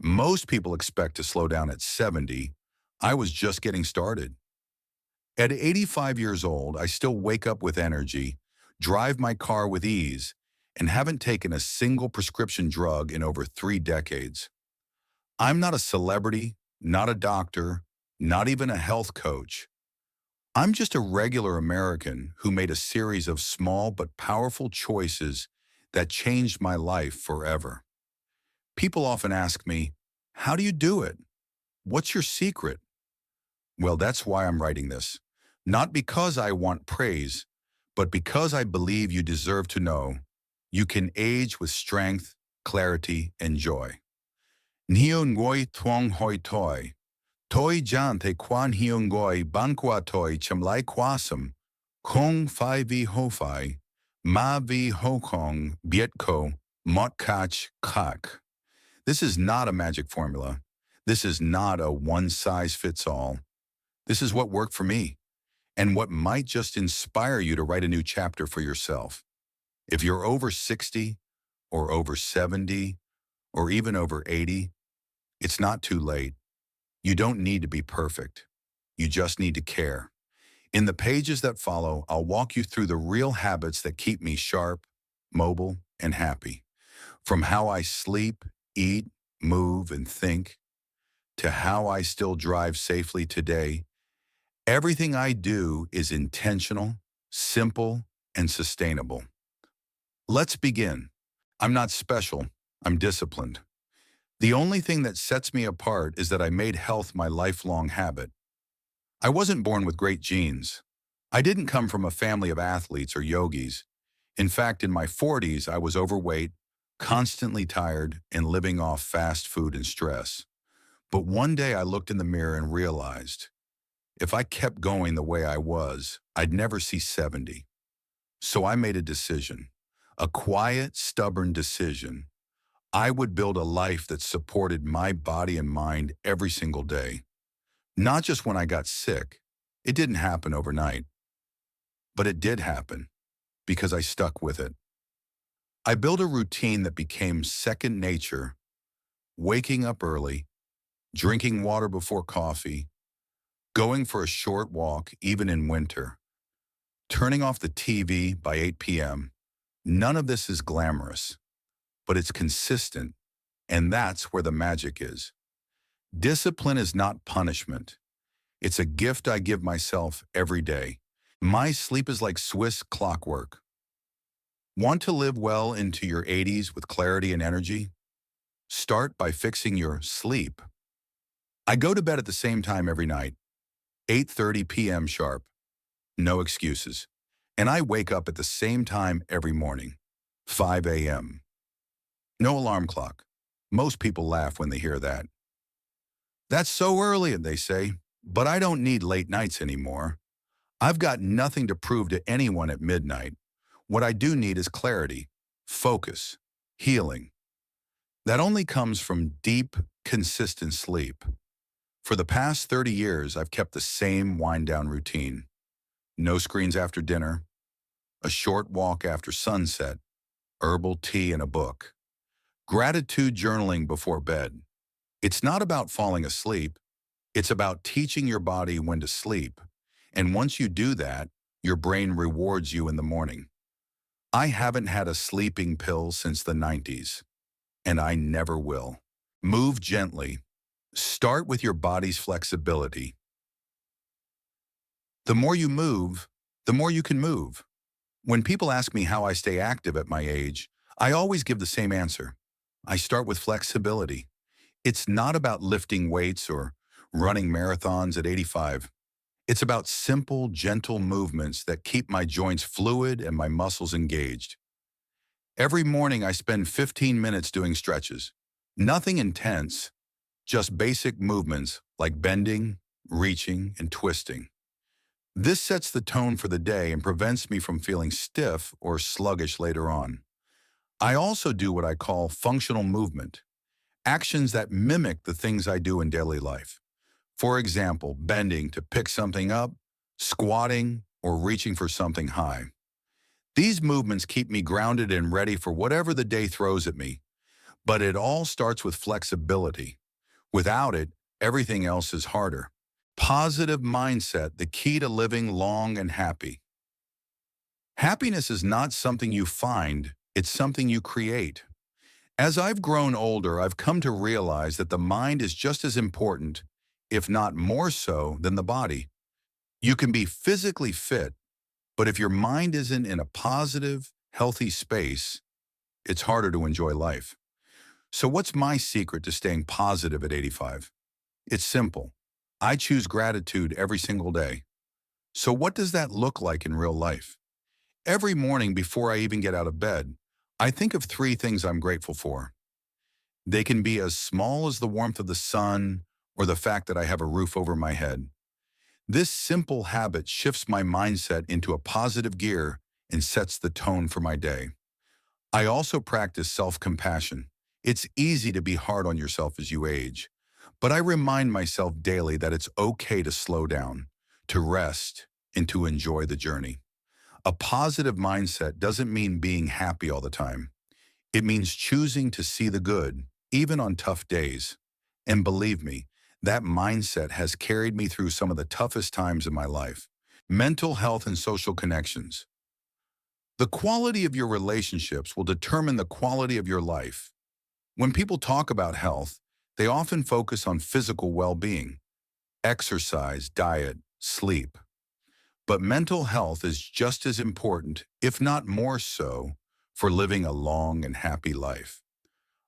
Most people expect to slow down at 70. I was just getting started. At 85 years old, I still wake up with energy, drive my car with ease, and haven't taken a single prescription drug in over 3 decades. I'm not a celebrity, not a doctor, not even a health coach. I'm just a regular American who made a series of small but powerful choices that changed my life forever. People often ask me, how do you do it? What's your secret? Well, that's why I'm writing this. Not because I want praise, but because I believe you deserve to know you can age with strength, clarity, and joy. Nio ngoi tuong hoi toi. Toi jan te quan hio ngoi banqua toi chamlai quasam. Kong fi vi ho fi. Ma vi ho kong bietko mot kach kak. This is not a magic formula. This is not a one-size-fits-all. This is what worked for me, and what might just inspire you to write a new chapter for yourself. If you're over 60, or over 70, or even over 80, it's not too late. You don't need to be perfect. You just need to care. In the pages that follow, I'll walk you through the real habits that keep me sharp, mobile, and happy. From how I sleep, eat, move, and think, to how I still drive safely today. Everything I do is intentional, simple, and sustainable. Let's begin. I'm not special. I'm disciplined. The only thing that sets me apart is that I made health my lifelong habit. I wasn't born with great genes. I didn't come from a family of athletes or yogis. In fact, in my 40s, I was overweight, constantly tired, and living off fast food and stress. But one day I looked in the mirror and realized, if I kept going the way I was, I'd never see 70. So I made a decision, a quiet, stubborn decision. I would build a life that supported my body and mind every single day. Not just when I got sick. It didn't happen overnight. But it did happen because I stuck with it. I built a routine that became second nature, waking up early, drinking water before coffee, going for a short walk even in winter, turning off the TV by 8 p.m. None of this is glamorous, but it's consistent, and that's where the magic is. Discipline is not punishment. It's a gift I give myself every day. My sleep is like Swiss clockwork. Want to live well into your 80s with clarity and energy? Start by fixing your sleep. I go to bed at the same time every night, 8:30 p.m. sharp. No excuses. And I wake up at the same time every morning, 5 a.m. No alarm clock. Most people laugh when they hear that. That's so early, they say, but I don't need late nights anymore. I've got nothing to prove to anyone at midnight. What I do need is clarity, focus, healing. That only comes from deep, consistent sleep. For the past 30 years, I've kept the same wind-down routine. No screens after dinner, a short walk after sunset, herbal tea and a book. Gratitude journaling before bed. It's not about falling asleep. It's about teaching your body when to sleep. And once you do that, your brain rewards you in the morning. I haven't had a sleeping pill since the 90s, and I never will. Move gently. Start with your body's flexibility. The more you move, the more you can move. When people ask me how I stay active at my age, I always give the same answer. I start with flexibility. It's not about lifting weights or running marathons at 85. It's about simple, gentle movements that keep my joints fluid and my muscles engaged. Every morning I spend 15 minutes doing stretches. Nothing intense, just basic movements like bending, reaching, and twisting. This sets the tone for the day and prevents me from feeling stiff or sluggish later on. I also do what I call functional movement, actions that mimic the things I do in daily life. For example, bending to pick something up, squatting, or reaching for something high. These movements keep me grounded and ready for whatever the day throws at me. But it all starts with flexibility. Without it, everything else is harder. Positive mindset, the key to living long and happy. Happiness is not something you find, it's something you create. As I've grown older, I've come to realize that the mind is just as important, if not more so, than the body. You can be physically fit, but if your mind isn't in a positive, healthy space, it's harder to enjoy life. So what's my secret to staying positive at 85? It's simple. I choose gratitude every single day. So what does that look like in real life? Every morning before I even get out of bed, I think of three things I'm grateful for. They can be as small as the warmth of the sun or the fact that I have a roof over my head. This simple habit shifts my mindset into a positive gear and sets the tone for my day. I also practice self-compassion. It's easy to be hard on yourself as you age, but I remind myself daily that it's okay to slow down, to rest, and to enjoy the journey. A positive mindset doesn't mean being happy all the time. It means choosing to see the good, even on tough days. And believe me, that mindset has carried me through some of the toughest times in my life. Mental health and social connections. The quality of your relationships will determine the quality of your life. When people talk about health, they often focus on physical well-being, exercise, diet, sleep. But mental health is just as important, if not more so, for living a long and happy life.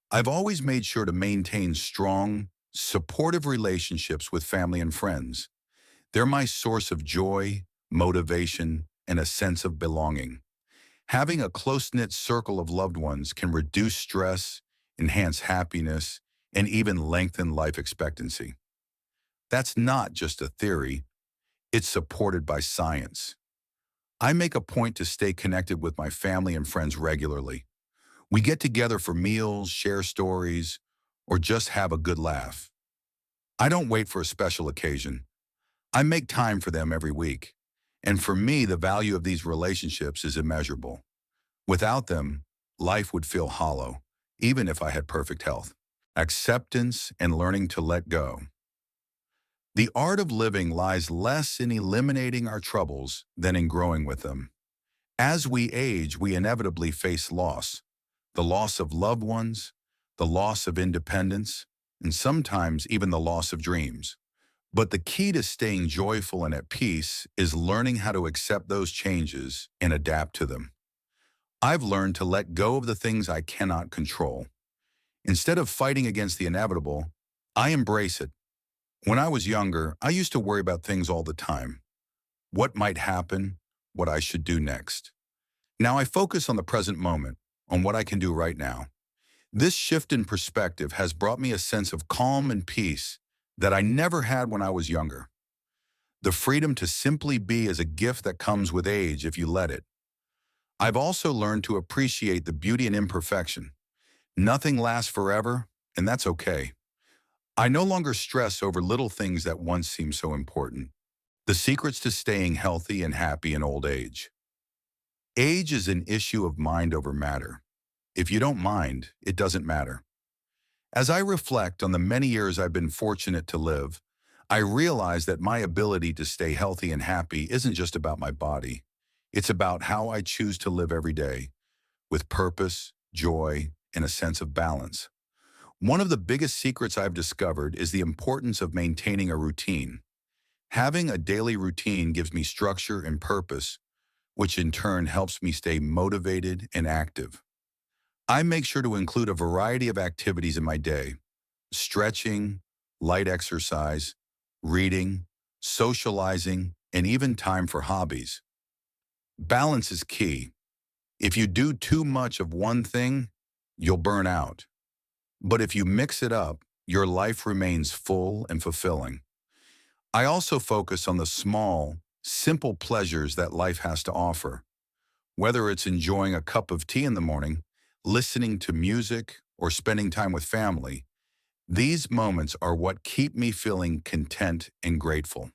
I've always made sure to maintain strong, supportive relationships with family and friends. They're my source of joy, motivation, and a sense of belonging. Having a close-knit circle of loved ones can reduce stress, enhance happiness, and even lengthen life expectancy. That's not just a theory, it's supported by science. I make a point to stay connected with my family and friends regularly. We get together for meals, share stories, or just have a good laugh. I don't wait for a special occasion. I make time for them every week. And for me, the value of these relationships is immeasurable. Without them, life would feel hollow, even if I had perfect health. Acceptance and learning to let go. The art of living lies less in eliminating our troubles than in growing with them. As we age, we inevitably face loss. The loss of loved ones, the loss of independence, and sometimes even the loss of dreams. But the key to staying joyful and at peace is learning how to accept those changes and adapt to them. I've learned to let go of the things I cannot control. Instead of fighting against the inevitable, I embrace it. When I was younger, I used to worry about things all the time. What might happen, what I should do next. Now I focus on the present moment, on what I can do right now. This shift in perspective has brought me a sense of calm and peace that I never had when I was younger. The freedom to simply be is a gift that comes with age if you let it. I've also learned to appreciate the beauty in imperfection. Nothing lasts forever, and that's okay. I no longer stress over little things that once seemed so important. The secrets to staying healthy and happy in old age. Age is an issue of mind over matter. If you don't mind, it doesn't matter. As I reflect on the many years I've been fortunate to live, I realize that my ability to stay healthy and happy isn't just about my body. It's about how I choose to live every day, with purpose, joy, and a sense of balance. One of the biggest secrets I've discovered is the importance of maintaining a routine. Having a daily routine gives me structure and purpose, which in turn helps me stay motivated and active. I make sure to include a variety of activities in my day: stretching, light exercise, reading, socializing, and even time for hobbies. Balance is key. If you do too much of one thing, you'll burn out. But if you mix it up, your life remains full and fulfilling. I also focus on the small, simple pleasures that life has to offer. Whether it's enjoying a cup of tea in the morning, listening to music, or spending time with family, these moments are what keep me feeling content and grateful.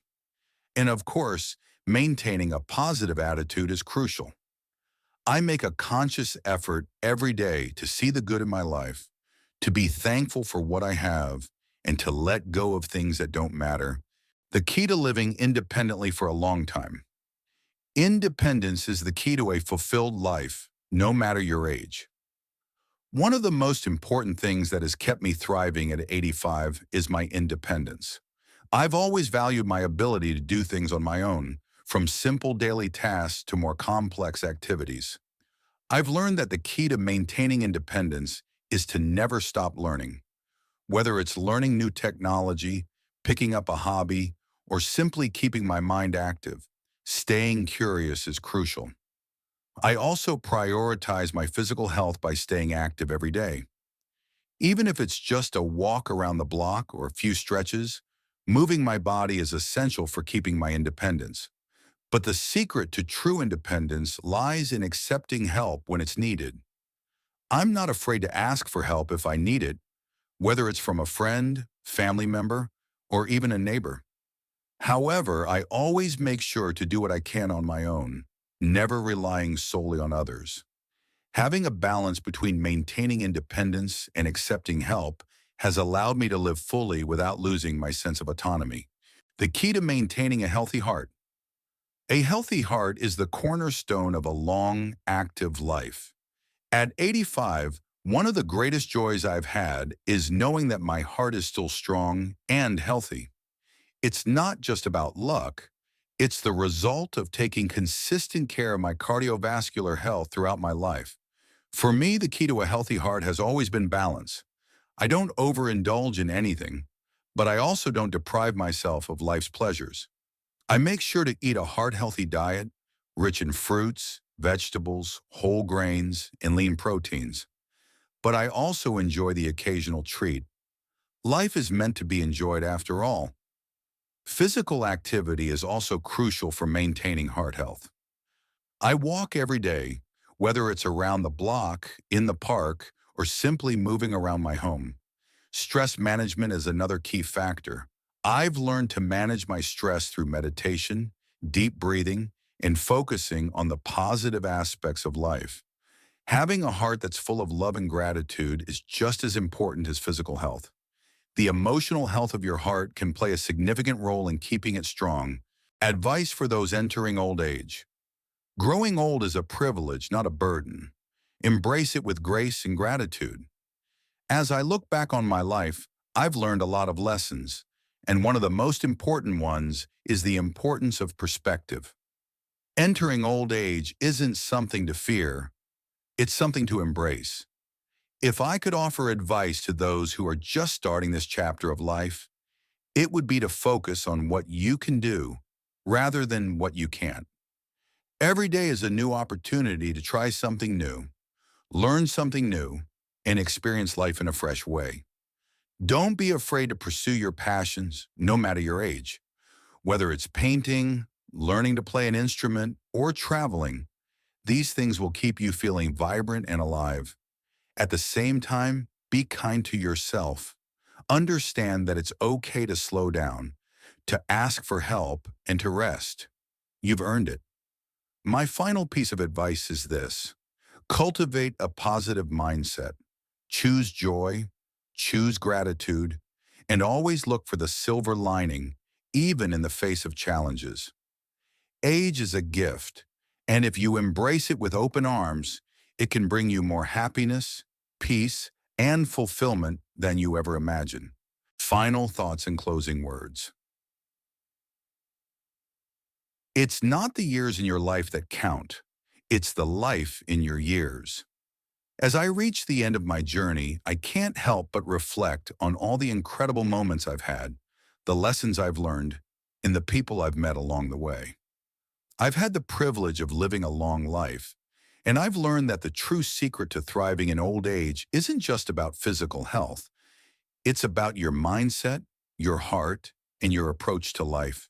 And of course, maintaining a positive attitude is crucial. I make a conscious effort every day to see the good in my life, to be thankful for what I have, and to let go of things that don't matter. The key to living independently for a long time. Independence is the key to a fulfilled life, no matter your age. One of the most important things that has kept me thriving at 85 is my independence. I've always valued my ability to do things on my own, from simple daily tasks to more complex activities. I've learned that the key to maintaining independence is to never stop learning. Whether it's learning new technology, picking up a hobby, or simply keeping my mind active, staying curious is crucial. I also prioritize my physical health by staying active every day. Even if it's just a walk around the block or a few stretches, moving my body is essential for keeping my independence. But the secret to true independence lies in accepting help when it's needed. I'm not afraid to ask for help if I need it, whether it's from a friend, family member, or even a neighbor. However, I always make sure to do what I can on my own, never relying solely on others. Having a balance between maintaining independence and accepting help has allowed me to live fully without losing my sense of autonomy. The key to maintaining a healthy heart. A healthy heart is the cornerstone of a long, active life. At 85, one of the greatest joys I've had is knowing that my heart is still strong and healthy. It's not just about luck. It's the result of taking consistent care of my cardiovascular health throughout my life. For me, the key to a healthy heart has always been balance. I don't overindulge in anything, but I also don't deprive myself of life's pleasures. I make sure to eat a heart-healthy diet, rich in fruits, vegetables, whole grains, and lean proteins. But I also enjoy the occasional treat. Life is meant to be enjoyed after all. Physical activity is also crucial for maintaining heart health. I walk every day, whether it's around the block, in the park, or simply moving around my home. Stress management is another key factor. I've learned to manage my stress through meditation, deep breathing, and focusing on the positive aspects of life. Having a heart that's full of love and gratitude is just as important as physical health. The emotional health of your heart can play a significant role in keeping it strong. Advice for those entering old age. Growing old is a privilege, not a burden. Embrace it with grace and gratitude. As I look back on my life, I've learned a lot of lessons, and one of the most important ones is the importance of perspective. Entering old age isn't something to fear, it's something to embrace. If I could offer advice to those who are just starting this chapter of life, it would be to focus on what you can do rather than what you can't. Every day is a new opportunity to try something new, learn something new, and experience life in a fresh way. Don't be afraid to pursue your passions, no matter your age. Whether it's painting, learning to play an instrument, or traveling, these things will keep you feeling vibrant and alive. At the same time, be kind to yourself. Understand that it's okay to slow down, to ask for help, and to rest. You've earned it. My final piece of advice is this. Cultivate a positive mindset. Choose joy, choose gratitude, and always look for the silver lining, even in the face of challenges. Age is a gift, and if you embrace it with open arms, it can bring you more happiness, peace, and fulfillment than you ever imagined. Final thoughts and closing words. It's not the years in your life that count. It's the life in your years. As I reach the end of my journey, I can't help but reflect on all the incredible moments I've had, the lessons I've learned, and the people I've met along the way. I've had the privilege of living a long life, and I've learned that the true secret to thriving in old age isn't just about physical health. It's about your mindset, your heart, and your approach to life.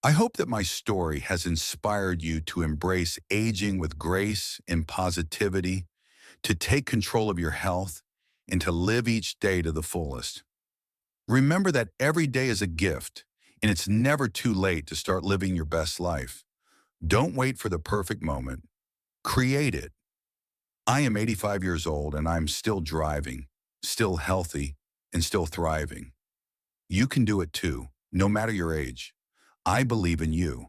I hope that my story has inspired you to embrace aging with grace and positivity, to take control of your health, and to live each day to the fullest. Remember that every day is a gift, and it's never too late to start living your best life. Don't wait for the perfect moment. Create it. I am 85 years old and I'm still driving, still healthy, and still thriving. You can do it too, no matter your age. I believe in you.